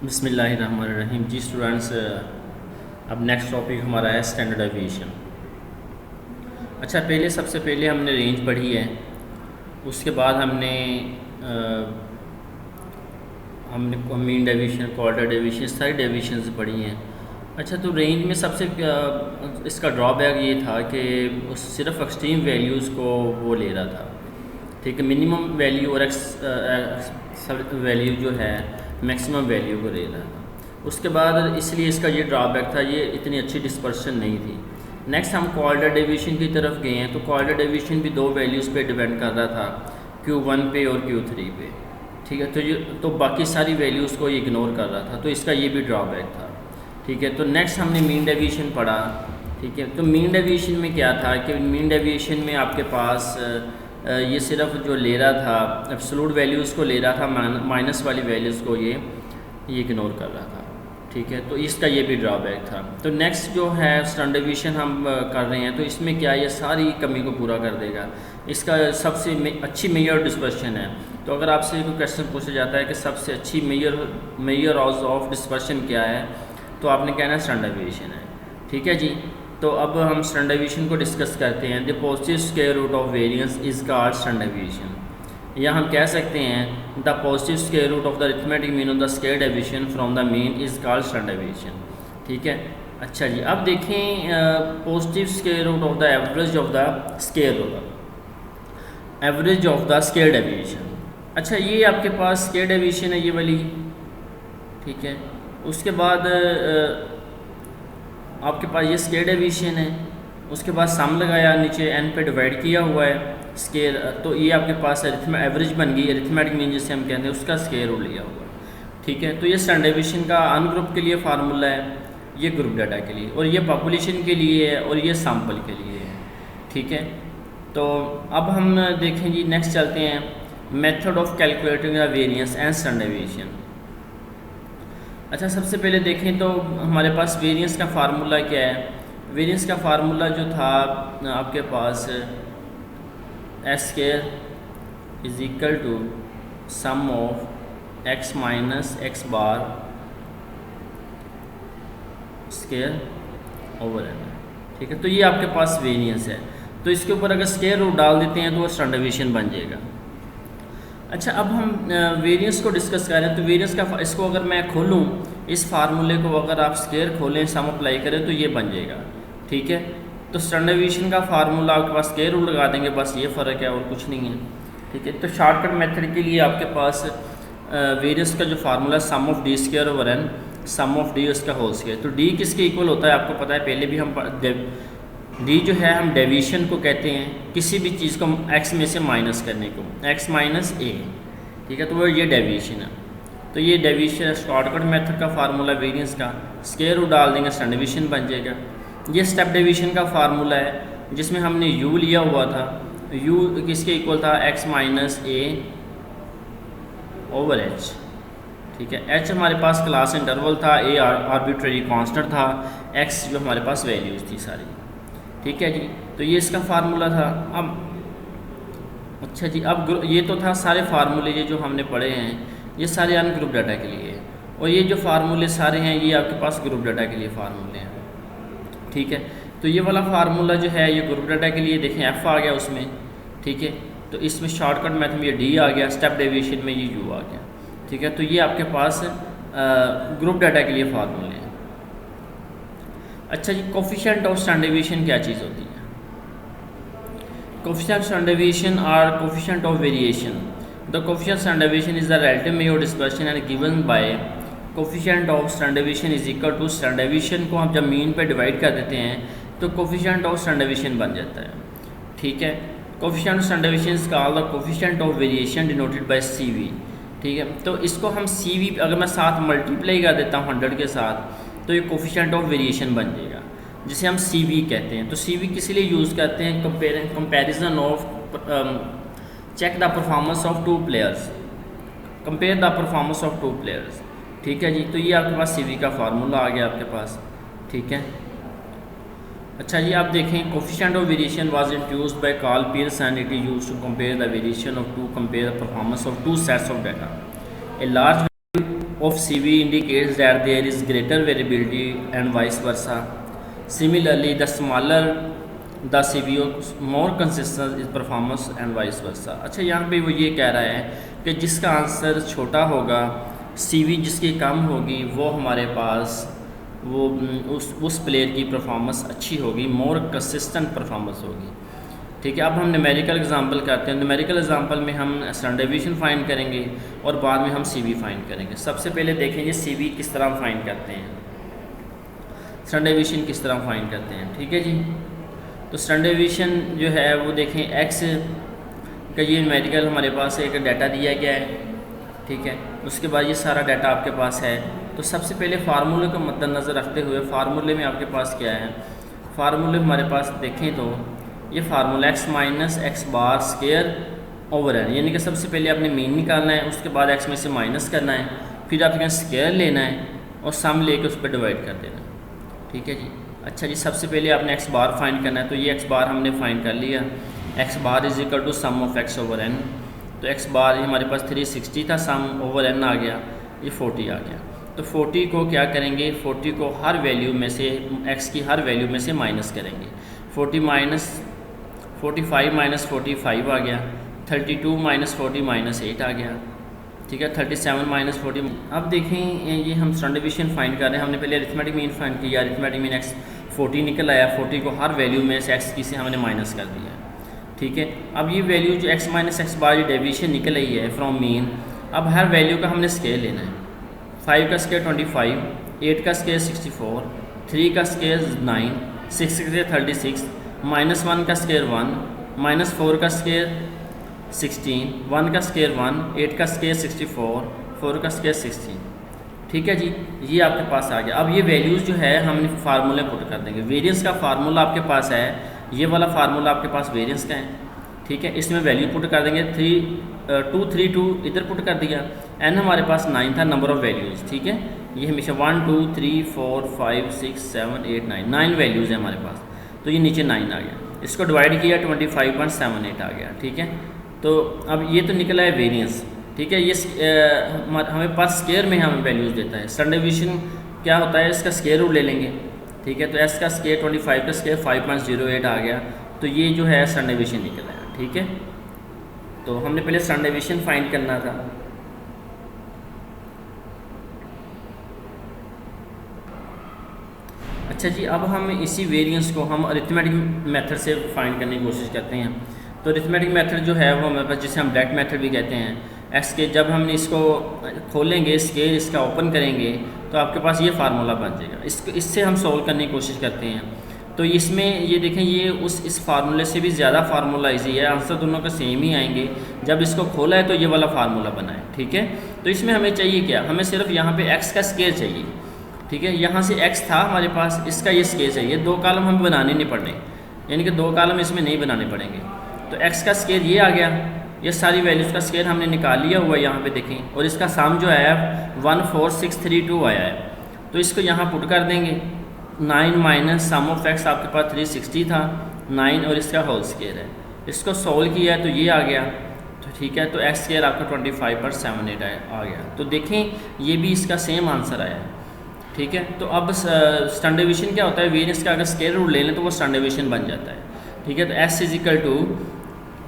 बिस्मिल्लाहिर्रहमानिर्रहीम। जी स्टूडेंट्स, अब next topic हमारा है स्टैंडर्ड एविएशन। अच्छा, सबसे पहले हमने रेंज पढ़ी है, उसके बाद हमने मीन डेविएशन, क्वार्टर डेविएशन, सारी डेविएशन पढ़ी हैं। अच्छा, तो रेंज में सबसे इसका ड्रॉबैक ये था कि उस सिर्फ एक्सट्रीम वैल्यूज़ को वो ले रहा था। ठीक है, मिनिमम वैल्यू और वैल्यू जो है मैक्सिमम वैल्यू को ले रहा था। उसके बाद इसलिए इसका ये ड्रॉबैक था, ये इतनी अच्छी डिस्पर्शन नहीं थी। नेक्स्ट हम क्वार्टर डेविएशन की तरफ गए हैं, तो क्वार्टर डेविएशन भी दो वैल्यूज़ पे डिपेंड कर रहा था, Q1 पे और Q3 पे। ठीक है, तो बाकी सारी वैल्यूज़ को इग्नोर कर रहा था, तो इसका ये भी ड्रॉबैक था। ठीक है, तो नेक्स्ट हमने मीन डेविएशन पढ़ा। ठीक है, तो मीन डेविएशन में क्या था कि मीन डेविएशन में आपके पास ये सिर्फ जो ले रहा था एब्सोल्यूट वैल्यूज़ को ले रहा था, माइनस वाली वैल्यूज़ को ये इग्नोर कर रहा था। ठीक है, तो इसका ये भी ड्रॉबैक था। तो नेक्स्ट जो है स्टैंडर्ड डेविएशन हम कर रहे हैं, तो इसमें क्या ये सारी कमी को पूरा कर देगा। इसका सबसे अच्छी मेजर डिस्पर्शन है। तो अगर आपसे कोई क्वेश्चन पूछा जाता है कि सबसे अच्छी मेजर ऑफ डिस्पर्शन क्या है, तो आपने कहना है स्टैंडर्ड डेविएशन है। ठीक है जी, तो अब हम स्टैंडर्ड डेविएशन को डिस्कस करते हैं। The positive square root of variance is called standard deviation, या हम कह सकते हैं the positive square root of the arithmetic mean of the square deviation from the mean is called standard deviation. ठीक है, अच्छा जी, अब देखें positive square root of the average of the square root, average of the square deviation. अच्छा, ये आपके पास square deviation है ये वाली। ठीक है, उसके बाद आपके पास ये स्क्वायर डेविएशन है, उसके बाद सम लगाया, नीचे एन पे डिवाइड किया हुआ है स्क्वायर, तो ये आपके पास एवरेज बन गई, अरिथमेटिक मीन जिसे हम कहते हैं उसका स्क्वायर रूट लिया हुआ है। ठीक है, तो ये स्टैंडर्ड डेविएशन का अन ग्रुप के लिए फार्मूला है, ये ग्रुप डाटा के लिए, और ये पॉपुलेशन के लिए है, और ये सैम्पल के लिए है। ठीक है, तो अब हम देखें जी, नेक्स्ट चलते हैं method of calculating the variance and standard deviation. अच्छा, सबसे पहले देखें तो हमारे पास वेरिएंस का फार्मूला क्या है। वेरिएंस का फार्मूला जो था आपके पास s square is equal to sum of x minus x bar square over n. ठीक है, तो ये आपके पास वेरिएंस है, तो इसके ऊपर अगर स्क्वायर रूट डाल देते हैं तो वो स्टैंडर्ड डेविएशन बन जाएगा। अच्छा, अब हम वेरिएंस को डिस्कस कर रहे हैं, तो वेरिएंस का इसको अगर मैं खोलूँ, इस फार्मूले को अगर आप स्क्वायर खोलें, सम अप्लाई करें, तो ये बन जाएगा। ठीक है, तो स्टैंडर्ड डेविएशन का फार्मूला आपके पास स्क्वायर रूट लगा देंगे, बस ये फ़र्क है और कुछ नहीं है। ठीक है, तो शॉर्टकट मेथड के लिए आपके पास वेरिएंस का जो formula sum of D square over N, sum of D उसका होल स्क्वायर। तो डी किसके इक्वल होता है आपको पता है, पहले भी हम डी जो है हम डेविएशन को कहते हैं किसी भी चीज़ को एक्स में से माइनस करने को, एक्स माइनस ए। ठीक है, तो वो ये डेविएशन है। तो ये डेविएशन शॉर्टकट मेथड का फार्मूला वेरिएंस का, स्क्वायर रूट डाल देंगे स्टैंडर्ड डेविएशन बन जाएगा। ये स्टेप डेविएशन का फार्मूला है जिसमें हमने यू लिया हुआ था, यू किसके इक्वल था, एक्स माइनस ए ओवर एच। ठीक है, एच हमारे पास क्लास इंटरवल था, ए आर्बिट्रेरी कांस्टेंट था, एक्स जो हमारे पास वैल्यूज़ थी सारी। ठीक है जी, तो ये इसका फार्मूला था। अब अच्छा जी, अब ये तो था सारे फार्मूले ये जो हमने पढ़े हैं, ये सारे अन ग्रुप डाटा के लिए है, और ये जो फार्मूले सारे हैं ये आपके पास ग्रुप डाटा के लिए फार्मूले हैं। ठीक है, तो ये वाला फार्मूला जो है ये ग्रुप डाटा के लिए, देखें एफ आ गया उसमें। ठीक है, तो इसमें शॉर्टकट मेथड में ये डी आ गया, स्टेप डेविएशन में ये यू आ गया। ठीक है, तो ये आपके पास ग्रुप डाटा के लिए फार्मूले हैं। अच्छा जी, कोफिशिएंट ऑफ स्टैंडर्ड डेविएशन क्या चीज़ होती है। कोफिशिएंट स्टैंडर्ड डेविएशन और coefficient of variation. The coefficient standard deviation is the relative measure dispersion and given by coefficient of standard deviation is equal to, standard deviation को हम जब mean पे divide कर देते हैं तो कोफिशिएंट ऑफ स्टैंडर्ड डेविएशन बन जाता है। ठीक है, coefficient of standard deviation is called the coefficient of variation denoted by CV। ठीक है, तो इसको हम CV अगर मैं साथ मल्टीप्लाई कर देता हूँ 100 के साथ, तो ये कोफिशिएंट ऑफ वेरिएशन बन जाएगा, जिसे हम CV कहते हैं। तो CV किस लिए यूज़ करते हैं, comparison of check the performance of two players, compare the performance of two players. ठीक है जी, तो ये आपके पास CV का फार्मूला आ गया आपके पास। ठीक है, अच्छा जी, आप देखें coefficient of variation was introduced by Karl Pearson, it is used to compare the variation of two, compare the performance of two sets of data. A large of CV indicates that there is greater variability and vice versa. Similarly, the smaller the CV, more consistent is performance and vice versa. अच्छा, यहाँ पे वो ये कह रहा है कि जिसका आंसर छोटा होगा, CV जिसकी कम होगी, वो हमारे पास वो उस प्लेयर की परफॉर्मेंस अच्छी होगी, मोर कंसिस्टेंट परफॉर्मेंस होगी। ठीक है, अब हम न्यूमेरिकल एग्जांपल करते हैं। न्यूमेरिकल एग्जांपल में हम स्टैंडर्ड डेविएशन फाइंड करेंगे और बाद में हम CV फाइंड करेंगे। सबसे पहले देखेंगे CV किस तरह फाइंड करते हैं, स्टैंडर्ड डेविएशन किस तरह फाइंड करते हैं। ठीक है जी, तो स्टैंडर्ड डेविएशन जो है वो देखें एक्स का ये न्यूमेरिकल हमारे पास एक डाटा दिया गया है। ठीक है, उसके बाद ये सारा डाटा आपके पास है। तो सबसे पहले फार्मूले को मद्देनज़र रखते हुए फार्मूले में आपके पास क्या है, फार्मूले हमारे पास देखें तो ये फार्मूला x माइनस एक्स बार स्केयर ओवर एन, यानी कि सबसे पहले आपने मीन निकालना है, उसके बाद x में से माइनस करना है, फिर आपके यहाँ स्केयर लेना है और सम लेके उस पर डिवाइड कर देना। ठीक है जी, अच्छा जी, सबसे पहले आपने x बार फाइंड करना है, तो ये x बार हमने फाइंड कर लिया। x bar is equal to sum of x over n, तो x बार हमारे पास 360 था, सम ओवर n आ गया, ये 40 आ गया। तो 40 को क्या करेंगे, 40 को हर वैल्यू में से x की हर वैल्यू में से माइनस करेंगे। 45 माइनस 45 आ गया, 32 माइनस 40 माइनस 8 आ गया। ठीक है, 37 माइनस 40। अब देखें ये हम स्टैंडर्ड डेविएशन फाइंड कर रहे हैं, हमने पहले अरिथमेटिक मीन फाइंड किया, अरिथमेटिक मीन x 40 निकल आया, 40 को हर वैल्यू में से x की से हमने माइनस कर दिया। ठीक है, अब ये वैल्यू जो x माइनस एक्स बार डेविएशन निकल आई है फ्रॉम मीन, अब हर वैल्यू का हमने स्केयर लेना है। 5 का स्केयर 25, 8 का स्केयर 64, 3 का स्केयर 9, 6 का स्केयर 36, माइनस 1 का स्केयर 1, माइनस 4 का स्केयर 16, 1 का स्केयर 1, 8 का स्केयर 64, 4 का स्केयर 16। ठीक है जी, ये आपके पास आ गया। अब ये वैल्यूज़ जो है हमने फार्मूले पुट कर देंगे। वेरिएंस का फार्मूला आपके पास है, ये वाला फार्मूला आपके पास वेरिएंस का है। ठीक है, इसमें वैल्यू पुट कर देंगे। 2 3 2 इधर पुट कर दिया। n हमारे पास 9 था, नंबर ऑफ़ वैल्यूज़। ठीक है, ये हमेशा 1 2 3 4 5 6 7 8 9 वैल्यूज़ है हमारे पास, तो ये नीचे 9 आ गया। इसको डिवाइड किया 25.78 आ गया। ठीक है, तो अब ये तो निकला है वेरिएंस। ठीक है, ये हमें पास स्केयर में हमें वैल्यूज़ देता है। स्टैंडर्ड डेविएशन क्या होता है, इसका स्केयर रूट ले लेंगे। ठीक है, तो s का स्केयर 25 का स्केयर 5.08 आ गया, तो ये जो है स्टैंडर्ड डेविएशन निकला है। ठीक है, तो हमने पहले स्टैंडर्ड डेविएशन फाइंड करना था। अच्छा जी, अब हम इसी वेरिएंस को हम अरिथमेटिक मेथड से फाइंड करने की कोशिश करते हैं। तो अरिथमेटिक मेथड जो है वो हमारे पास, जिसे हम डायरेक्ट मेथड भी कहते हैं, एक्स के जब हम इसको खोलेंगे, स्केयर इसका ओपन करेंगे, तो आपके पास ये फार्मूला बन जाएगा। इससे हम सॉल्व करने की कोशिश करते हैं। तो इसमें ये देखें, ये इस फार्मूले से भी ज़्यादा फार्मूला ईजी है, आंसर दोनों का सेम ही आएंगे। जब इसको खोला है तो ये वाला फार्मूला बना है। ठीक है, तो इसमें हमें चाहिए क्या, हमें सिर्फ यहाँ पे x का स्केयर चाहिए। ठीक है, यहाँ से x था हमारे पास, इसका ये स्केयर चाहिए। 2 कॉलम हमें बनाने नहीं पड़ने, यानी कि 2 कॉलम इसमें नहीं बनाने पड़ेंगे। तो x का स्केयर ये आ गया, ये सारी वैल्यूज़ का स्केयर हमने निकाल लिया हुआ है यहाँ पे देखें, और इसका सम जो आया 14632 आया है। तो इसको यहाँ पुट कर देंगे। 9 माइनस सम ऑफ x आपके पास 360 था, 9 और इसका होल स्केयर है। इसको सॉल्व किया है तो ये आ गया। तो ठीक है, तो x स्केयर आपका 25.78 आ गया। तो देखें ये भी इसका सेम आंसर आया है। ठीक है, तो अब स्टैंडर्ड डेविएशन क्या होता है, वेरिएंस का अगर स्केयर रूट ले लें तो वो स्टैंडर्ड डेविएशन बन जाता है। ठीक है, तो s is equal to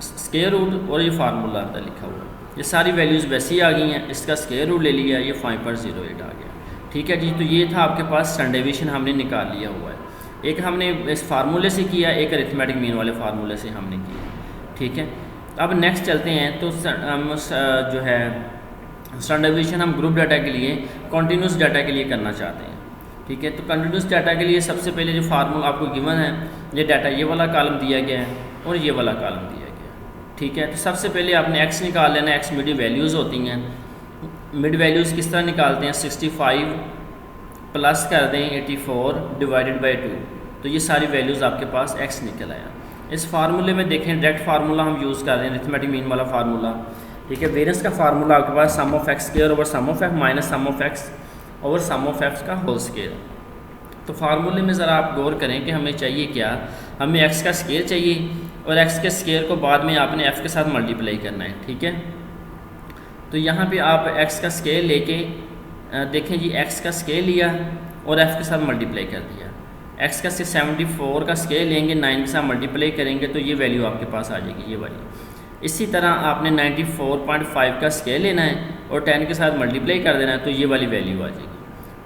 square root, और ये फार्मूला आता लिखा हुआ है, ये सारी वैल्यूज़ वैसी आ गई हैं। इसका स्केयर रूट ले लिया, ये 5.08 आ गया। ठीक है जी, तो ये था आपके पास स्टैंडर्ड डेविएशन हमने निकाल लिया हुआ है। एक हमने इस फार्मूले से किया, एक अरिथमेटिक मीन वाले फार्मूले से हमने किया। ठीक है, अब नेक्स्ट चलते हैं। तो जो है स्टैंडर्ड डेविएशन हम ग्रुप डाटा के लिए, कॉन्टीन्यूस डाटा के लिए करना चाहते हैं। ठीक है, तो कंटिन्यूस डाटा के लिए सबसे पहले जो फार्मूला आपको गिवन है, ये डाटा ये वाला कॉलम दिया गया है और ये वाला कॉलम दिया गया है। ठीक है, तो सबसे पहले आपने x निकाल लेना है। x मिड वैल्यूज़ होती हैं। मिड वैल्यूज़ किस तरह निकालते हैं, 65 प्लस कर दें 84 डिवाइडेड बाई 2, तो ये सारी वैल्यूज़ आपके पास x निकल आया। इस फार्मूले में देखें, डायरेक्ट फार्मूला हम यूज़ कर रहे हैं, अरिथमेटिक मीन वाला फार्मूला। ठीक है, वेरिएंस का फार्मूला आपके पास sum of x square over sum of x minus sum of x over sum of x का होल स्क्वायर। तो फार्मूले में ज़रा आप गौर करें कि हमें चाहिए क्या, हमें x का स्क्वायर चाहिए और x के स्क्वायर को बाद में आपने f के साथ मल्टीप्लाई करना है। ठीक है, तो यहाँ पे आप x का स्क्वायर लेके देखें जी एक्स का स्केल लिया और एफ़ के साथ मल्टीप्लाई कर दिया। एक्स का 74 का स्केल लेंगे, 9 के साथ मल्टीप्लाई करेंगे तो ये वैल्यू आपके पास आ जाएगी, ये वाली। इसी तरह आपने 94.5 का स्केल लेना है और 10 के साथ मल्टीप्लाई कर देना है तो ये वाली वैल्यू आ जाएगी।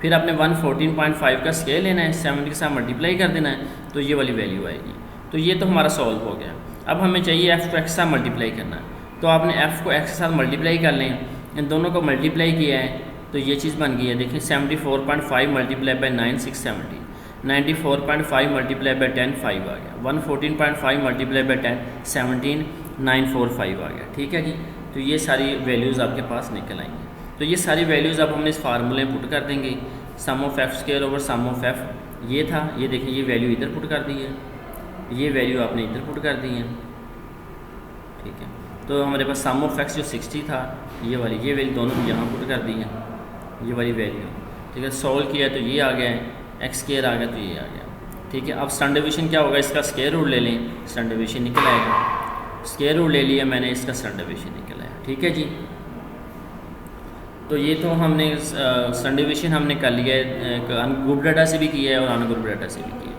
फिर आपने 114.5 का स्केल लेना है, 7 के साथ मल्टीप्लाई कर देना है तो ये वाली वैल्यू आएगी। तो ये तो हमारा सॉल्व हो गया। अब हमें चाहिए एफ़ को एक्स के साथ मल्टीप्लाई करना है, तो आपने एफ़ को एक्स के साथ मल्टीप्लाई कर लें, इन दोनों को मल्टीप्लाई किया है तो ये चीज़ बन गई है। देखिए 74.5 मल्टीप्लाई बाई 9 670, 94.5 मल्टीप्लाई बाई 10 5 आ गया, 114.5 मल्टीप्लाई बाई 10 17 945 आ गया। ठीक है जी, तो ये सारी वैल्यूज़ आपके पास निकल आएंगी। तो ये सारी वैल्यूज़ अब हमने इस फार्मूले में पुट कर देंगे। Sum of f square over sum of f ये था, ये देखिए ये वैल्यू इधर पुट कर दी है, ये वैल्यू आपने इधर पुट कर दी है। ठीक है, तो हमारे पास सम ऑफ एक्स जो 60 था ये वाली, ये वैल्यू दोनों यहाँ पुट कर दी है, ये वाली वैल्यू। ठीक है, सॉल्व किया तो ये आ गया है, एक्स स्क्वायर आ गया तो ये आ गया। ठीक है, अब स्टैंडर्ड डेविएशन क्या होगा, इसका स्क्वायर रूट ले लें, स्टैंडर्ड डेविएशन निकल आएगा। स्क्वायर रूट ले लिया मैंने, इसका स्टैंडर्ड डेविएशन निकल आया। ठीक है जी, तो ये तो हमने स्टैंडर्ड डेविएशन हमने कर लिया है, ग्रुप डाटा से भी किया है और अनग्रुप डाटा से भी किया है।